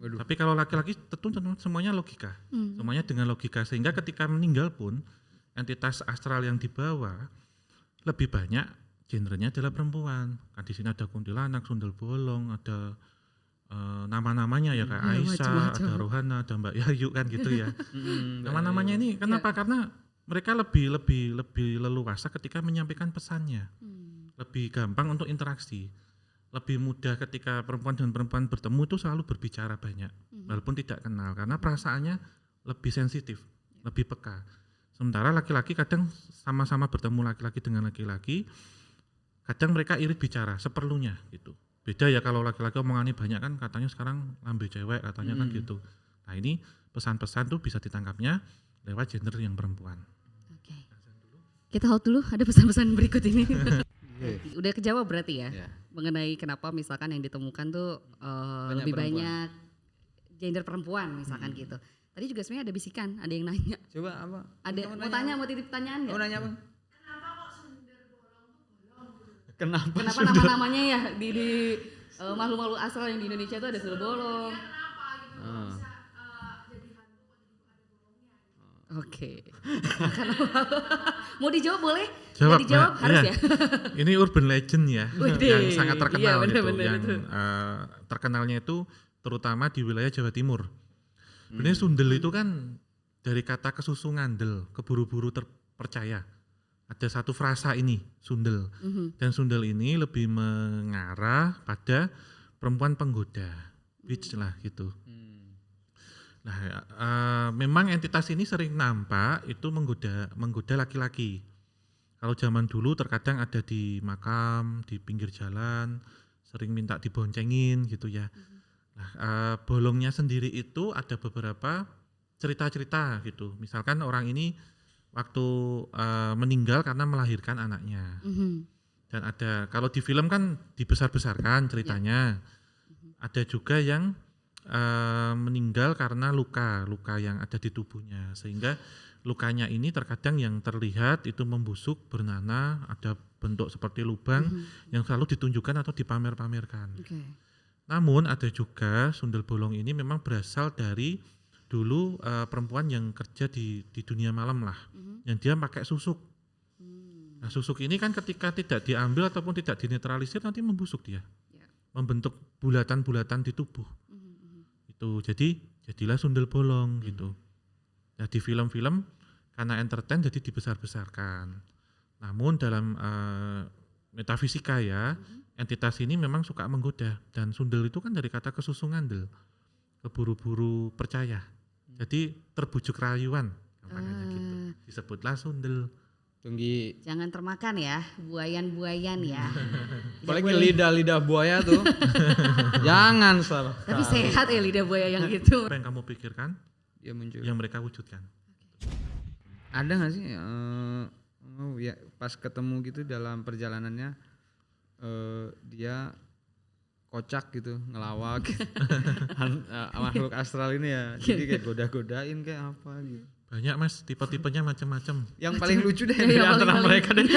Waduh. Tapi kalau laki-laki tentu semuanya logika. Semuanya dengan logika sehingga ketika meninggal pun entitas astral yang dibawa lebih banyak genrenya adalah perempuan. Kan di sini ada kuntilanak, sundel bolong, ada nama-namanya ya kayak Aisyah, macam-macam. ada Rohana, ada Mbak Yayu kan gitu ya. Nama-namanya ini kenapa? Karena mereka lebih leluasa ketika menyampaikan pesannya. Lebih gampang untuk interaksi. Lebih mudah ketika perempuan dan perempuan bertemu itu selalu berbicara banyak, walaupun tidak kenal, karena perasaannya lebih sensitif, lebih peka. Sementara laki-laki kadang sama-sama bertemu laki-laki dengan laki-laki, kadang mereka irit bicara seperlunya gitu. Beda ya kalau laki-laki omongannya banyak kan, katanya sekarang lambe cewek katanya kan gitu. Nah ini pesan-pesan tuh bisa ditangkapnya lewat gender yang perempuan. Oke. Kita hold dulu, ada pesan-pesan berikut ini. Udah kejawab berarti ya, mengenai kenapa misalkan yang ditemukan tuh lebih perempuan. banyak gender perempuan misalkan gitu. Tadi juga sebenarnya ada bisikan, ada yang nanya. Coba apa? Ada mau tanya, mau titip pertanyaan nggak? Mau nanya apa? Kenapa Kenapa nama-namanya ya di makhluk-makhluk astral yang di Indonesia itu ada sundel bolong? Oke. Mau dijawab boleh? Jawab, Nggak dijawab Mbak. harus Iya. ya. Ini urban legend ya, Widih. yang sangat terkenal Iya, itu, benar-benar yang itu. terkenalnya itu terutama di wilayah Jawa Timur. Sebenarnya sundel itu kan dari kata kesusu ngandel, keburu-buru terpercaya. Ada satu frasa ini, sundel. Dan sundel ini lebih mengarah pada perempuan penggoda, witch lah gitu. Nah, memang entitas ini sering nampak itu menggoda laki-laki. Kalau zaman dulu terkadang ada di makam, di pinggir jalan, sering minta diboncengin gitu ya. Nah, bolongnya sendiri itu ada beberapa cerita-cerita gitu. Misalkan orang ini waktu meninggal karena melahirkan anaknya. Dan ada, kalau di film kan dibesar-besarkan ceritanya. Ada juga yang meninggal karena luka yang ada di tubuhnya, sehingga lukanya ini terkadang yang terlihat itu membusuk, bernanah, ada bentuk seperti lubang yang selalu ditunjukkan atau dipamer-pamerkan. Namun ada juga sundel bolong ini memang berasal dari dulu perempuan yang kerja di dunia malam lah, yang dia pakai susuk. Nah, susuk ini kan ketika tidak diambil ataupun tidak dinetralisir nanti membusuk dia, membentuk bulatan-bulatan di tubuh. Itu jadilah sundel bolong gitu. Nah, di film-film karena entertain jadi dibesar-besarkan. Namun dalam metafisika ya, entitas ini memang suka menggoda, dan sundel itu kan dari kata kesusu ngandel, keburu-buru percaya. Jadi terbujuk rayuan gampangnya gitu. Disebutlah sundel. Tunggi. Jangan termakan ya, buayan-buayan ya. Apalagi lidah buaya tuh. Jangan salah. Tapi sehat ya lidah buaya yang gitu. Apa yang kamu pikirkan, Dia muncul. yang mereka wujudkan. Ada nggak sih ya pas ketemu gitu dalam perjalanannya dia kocak gitu, ngelawak makhluk astral ini ya. Jadi kayak goda-godain kayak apa gitu. Banyak Mas, tipe-tipenya macam-macam. Yang paling lucu deh Ya, di yang antara paling- mereka deh.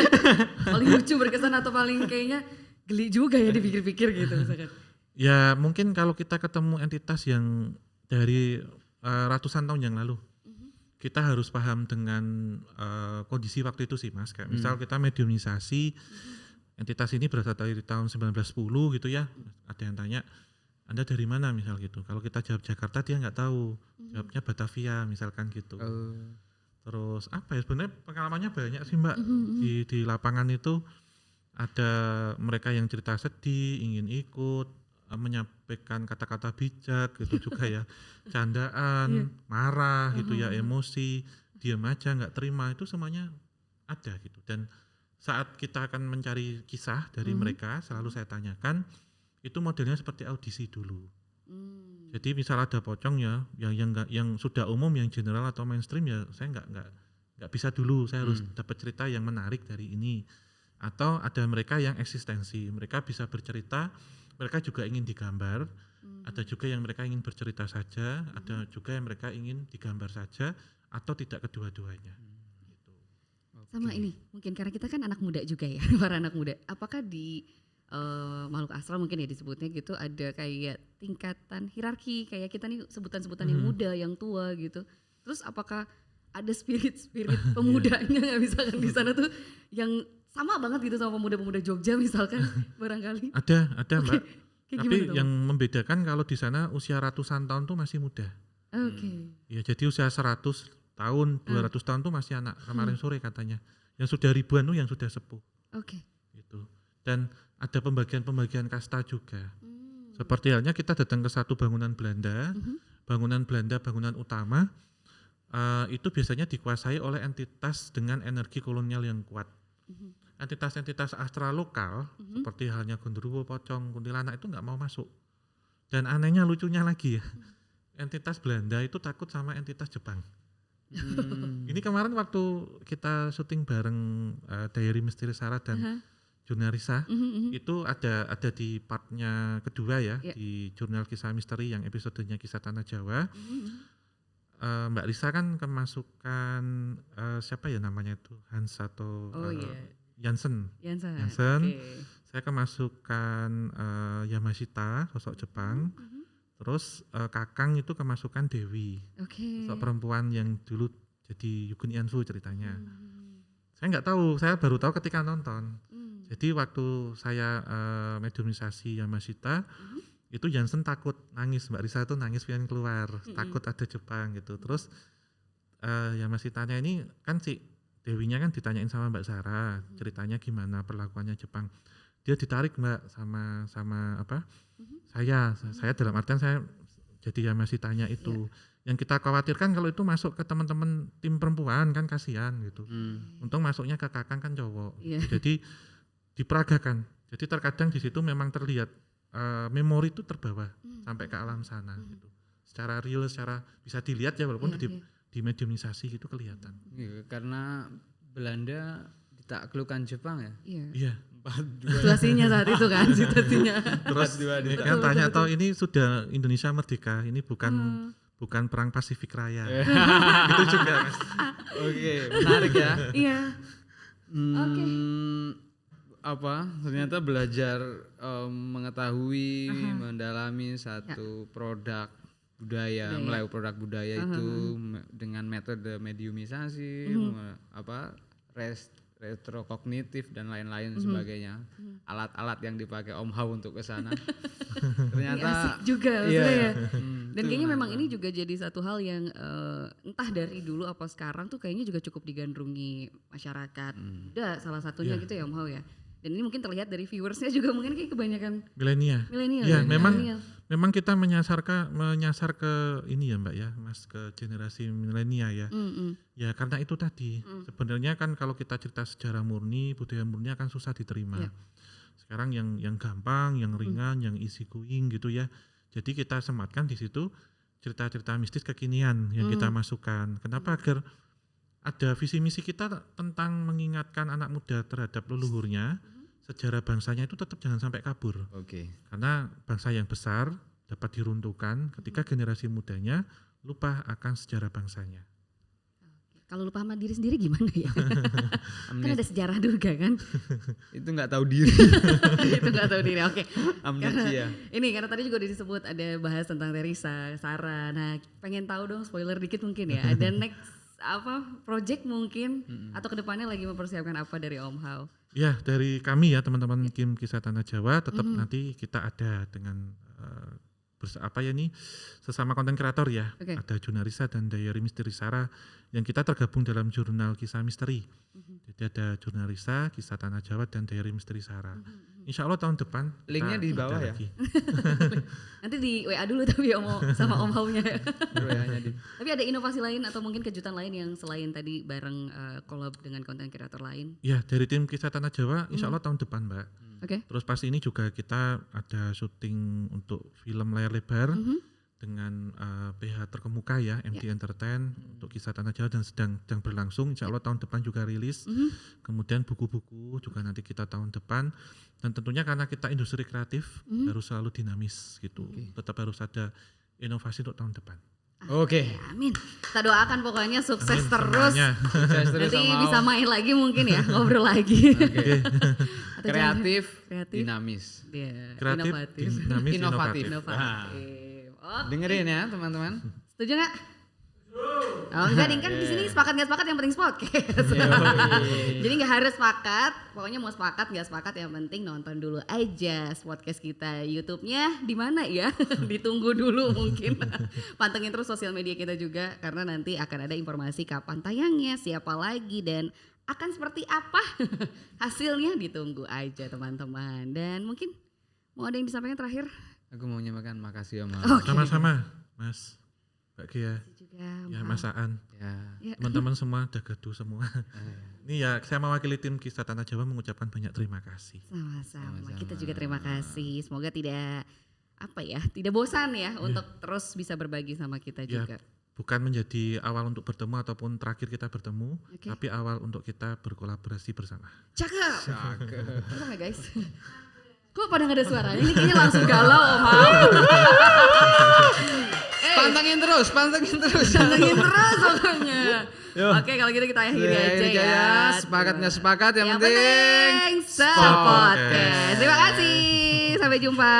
Paling lucu berkesan atau paling kayaknya geli juga ya dipikir-pikir gitu misalkan. Ya mungkin kalau kita ketemu entitas yang dari ratusan tahun yang lalu, kita harus paham dengan kondisi waktu itu sih Mas. Kayak misal kita mediumisasi, entitas ini berasal dari tahun 1910 gitu ya. Ada yang tanya, Anda dari mana misal gitu. Kalau kita jawab Jakarta dia nggak tahu, jawabnya Batavia misalkan gitu. Terus apa ya, sebenarnya pengalamannya banyak sih Mbak. Di lapangan itu ada mereka yang cerita sedih, ingin ikut, menyampaikan kata-kata bijak gitu juga ya, candaan, marah gitu ya, emosi, diam aja nggak terima, itu semuanya ada gitu. Dan saat kita akan mencari kisah dari mereka, selalu saya tanyakan itu modelnya seperti audisi dulu. Jadi misal ada pocong ya, yang sudah umum, yang general atau mainstream ya, saya nggak bisa dulu, saya harus dapat cerita yang menarik dari ini. Atau ada mereka yang eksistensi, mereka bisa bercerita, mereka juga ingin digambar, ada juga yang mereka ingin bercerita saja, ada juga yang mereka ingin digambar saja, atau tidak kedua-duanya. Sama ini, mungkin karena kita kan anak muda juga ya, para anak muda. Apakah di makhluk astral mungkin ya disebutnya gitu, ada kayak tingkatan hierarki, kayak kita nih sebutan-sebutan yang muda, yang tua gitu. Terus apakah ada spirit-spirit pemudanya nggak misalkan di sana tuh yang sama banget gitu sama pemuda-pemuda Jogja misalkan barangkali? Ada Mbak. Kayak Tapi gimana tuh? yang membedakan kalau di sana usia ratusan tahun tuh masih muda. Oke. Ya jadi usia 100 tahun, 200 tahun tuh masih anak kemarin sore katanya. Yang sudah ribuan tuh yang sudah sepuh. Oke. Gitu. Dan ada pembagian-pembagian kasta juga. Seperti halnya kita datang ke satu bangunan Belanda, bangunan utama, itu biasanya dikuasai oleh entitas dengan energi kolonial yang kuat. Entitas-entitas astral lokal, seperti halnya Gondoruo, Pocong, Kuntilanak itu nggak mau masuk. Dan anehnya lucunya lagi ya, entitas Belanda itu takut sama entitas Jepang. Ini kemarin waktu kita syuting bareng Diary Misteri Sarah dan Jurnalisa, itu ada di partnya kedua ya, di Jurnal Kisah Misteri yang episodenya Kisah Tanah Jawa. Mbak Risa kan kemasukan siapa ya namanya itu, Hans atau Jansen. Okay. Saya kemasukan Yamashita, sosok Jepang. Terus Kakang itu kemasukan Dewi, sosok perempuan yang dulu jadi Yugun Ianfu ceritanya. Saya nggak tahu, saya baru tahu ketika nonton. Jadi waktu saya mediumisasi Yamashita, itu Jansen takut nangis, Mbak Risa itu nangis pengen keluar, takut ada Jepang gitu. Terus Yamashitanya ini kan si Dewinya kan ditanyain sama Mbak Sarah, ceritanya gimana perlakuannya Jepang. Dia ditarik Mbak sama apa? Saya dalam artian saya jadi Yamashitanya itu. Yang kita khawatirkan kalau itu masuk ke teman-teman tim perempuan kan kasihan gitu. Untung masuknya ke Kakang kan cowok. Jadi diperagakan. Jadi terkadang di situ memang terlihat memori itu terbawa sampai ke alam sana gitu. Secara real, secara bisa dilihat ya walaupun di mediumisasi gitu kelihatan. Karena Belanda ditaklukkan Jepang ya. Iya. Situasinya saat itu kan, situasinya. Terus kan tanya atau ini sudah Indonesia merdeka, ini bukan perang Pasifik Raya. Itu juga. Oke, menarik ya. Iya. Oke. Apa ternyata belajar mengetahui, mendalami satu produk budaya, melalui produk budaya itu dengan metode mediumisasi, retrokognitif dan lain-lain sebagainya. Alat-alat yang dipakai Om Hao untuk ke sana. Ternyata asik juga maksudnya ya. Dan kayaknya menarik. memang ini juga jadi satu hal yang entah dari dulu apa sekarang tuh kayaknya juga cukup digandrungi masyarakat. Udah salah satunya gitu ya Om Hao ya. Dan ini mungkin terlihat dari viewersnya juga mungkin kayak kebanyakan milenial. Ya, memang kita menyasar ke ini ya Mbak ya, Mas, ke generasi milenial ya. Ya karena itu tadi. Sebenarnya kan kalau kita cerita sejarah murni, budaya murni akan susah diterima. Sekarang yang gampang, yang ringan, yang easy going gitu ya. Jadi kita sematkan di situ cerita-cerita mistis kekinian yang kita masukkan. Kenapa? Agar ada visi misi kita tentang mengingatkan anak muda terhadap leluhurnya, sejarah bangsanya itu tetap jangan sampai kabur. Karena bangsa yang besar dapat diruntuhkan ketika generasi mudanya lupa akan sejarah bangsanya. Kalau lupa sama diri sendiri gimana ya? Kan ada sejarah juga kan? Itu nggak tahu diri. Itu nggak tahu diri. Oke. Amnesia. Karena tadi juga disebut ada bahas tentang Teresa, Sarah. Nah, pengen tahu dong spoiler dikit mungkin ya. Ada next project mungkin atau kedepannya lagi mempersiapkan apa dari Om Hao? Ya dari kami ya teman-teman tim Kisah Tanah Jawa tetap nanti kita ada dengan sesama konten kreator ya. Ada Jurnalisa dan Diary Misteri Sarah yang kita tergabung dalam jurnal Kisah Misteri. Jadi ada Jurnalisa, Kisah Tanah Jawa dan Diary Misteri Sarah. Insya Allah tahun depan linknya di bawah ya. Nanti di WA dulu tapi sama Om Hao-nya ya. Tapi ada inovasi lain atau mungkin kejutan lain yang selain tadi bareng collab dengan konten kreator lain? Ya dari tim Kisah Tanah Jawa Insya Allah tahun depan Mbak. Terus pas ini juga kita ada syuting untuk film layar lebar dengan PH terkemuka ya, MD Entertain untuk Kisah Tanah Jawa dan sedang berlangsung. Insya Allah tahun depan juga rilis. Kemudian buku-buku juga nanti kita tahun depan. Dan tentunya karena kita industri kreatif harus selalu dinamis gitu. Tetap harus ada inovasi untuk tahun depan. Amin. Kita doakan pokoknya sukses terus. Nanti sama bisa main lagi mungkin ya, ngobrol lagi. Kreatif, dinamis. Kreatif, dinamis, inovatif. Dengerin ya teman-teman. Setuju nggak? Oh enggak ding, kan di sini sepakat nggak sepakat yang penting podcast. Jadi nggak harus sepakat, pokoknya mau sepakat nggak sepakat yang penting nonton dulu aja podcast kita. YouTube-nya di mana ya? Ditunggu dulu mungkin. Pantengin terus sosial media kita juga karena nanti akan ada informasi kapan tayangnya, siapa lagi dan akan seperti apa hasilnya, ditunggu aja teman-teman. Dan mungkin mau ada yang disampaikan terakhir? Aku mau menyampaikan makasih Om. Sama-sama Mas, Mbak Kia, Juga ya Mas Aan, Ya. teman-teman semua udah gaduh semua. Ini ya saya mewakili tim Kisah Tanah Jawa mengucapkan banyak terima kasih. Sama-sama. Kita juga terima kasih. Semoga tidak tidak bosan ya untuk terus bisa berbagi sama kita Ya, juga. bukan menjadi awal untuk bertemu ataupun terakhir kita bertemu, Oke. tapi awal untuk kita berkolaborasi bersama. Cakep. Betul nggak guys? Kok pada nggak ada suaranya? Ini kayaknya langsung galau Om Hao. Pantengin terus. Pantengin terus pokoknya. Oke kalau gitu kita akhiri aja ya. Sepakatnya sepakat, yang Yang penting penting sepodcast. Terima kasih. Sampai jumpa.